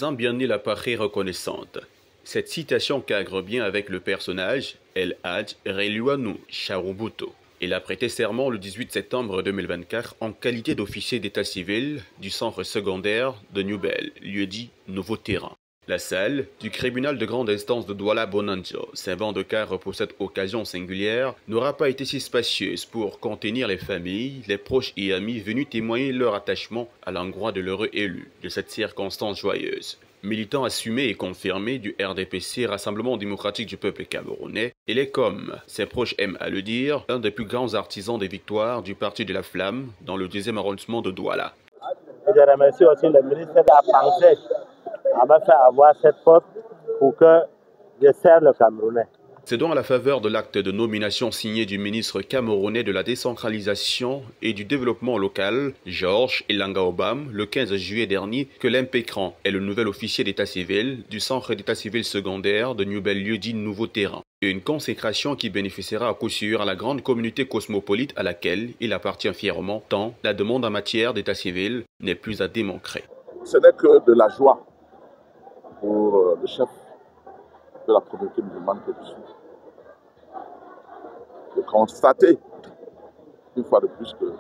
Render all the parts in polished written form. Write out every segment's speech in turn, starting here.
Zambiani la paraît reconnaissante. Cette citation cadre bien avec le personnage El Hadj Reluanu Charubuto. Il a prêté serment le 18 septembre 2024 en qualité d'officier d'état civil du centre secondaire de Newbel, lieu-dit Nouveau Terrain. La salle du tribunal de grande instance de Douala Bonanjo, servant de cadre pour cette occasion singulière, n'aura pas été si spacieuse pour contenir les familles, les proches et amis venus témoigner leur attachement à l'endroit de l'heureux élu de cette circonstance joyeuse. Militant assumé et confirmé du RDPC, Rassemblement démocratique du peuple camerounais, il est, comme ses proches aiment à le dire, l'un des plus grands artisans des victoires du Parti de la Flamme dans le 2e arrondissement de Douala. Je remercie aussi le ministre qui a pensé à me faire avoir cette poste pour que je serve le Camerounais. C'est donc à la faveur de l'acte de nomination signé du ministre camerounais de la décentralisation et du développement local, Georges Elanga Obam, le 15 juillet dernier, que l'impétrant est le nouvel officier d'état civil du centre d'état civil secondaire de Newbel, lieu-dit Nouveau Terrain. Une consécration qui bénéficiera à coup sûr à la grande communauté cosmopolite à laquelle il appartient fièrement, tant la demande en matière d'état civil n'est plus à démontrer. Ce n'est que de la joie pour le chef de la communauté musulmane que je suis, de constater une fois de plus que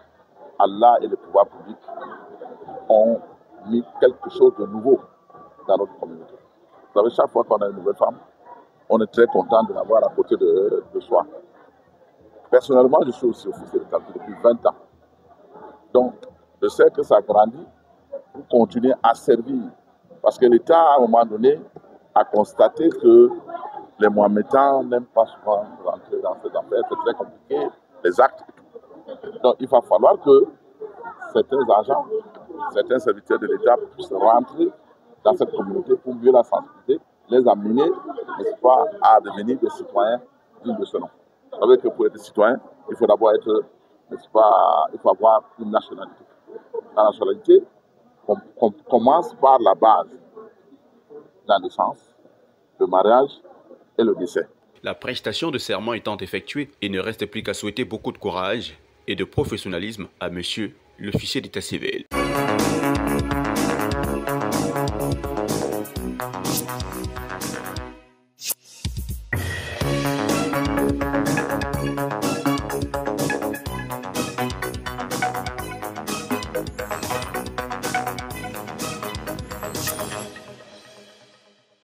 Allah et le pouvoir public ont mis quelque chose de nouveau dans notre communauté. Vous savez, chaque fois qu'on a une nouvelle femme, on est très content de l'avoir à côté de soi. Personnellement, je suis aussi officier de Cameroun depuis 20 ans. Donc, je sais que ça grandit pour continuer à servir. Parce que l'État, à un moment donné, a constaté que les Mohammedans n'aiment pas souvent rentrer dans ces affaires, c'est très compliqué, les actes et tout. Donc il va falloir que certains agents, certains serviteurs de l'État puissent rentrer dans cette communauté pour mieux la sensibiliser, les amener, n'est-ce pas, à devenir des citoyens dignes de ce nom. Vous savez que pour être citoyen, il faut d'abord être, n'est-ce pas, il faut avoir une nationalité. La nationalité commence par la base, la naissance, le mariage et le décès. La prestation de serment étant effectuée, il ne reste plus qu'à souhaiter beaucoup de courage et de professionnalisme à monsieur l'officier d'état civil.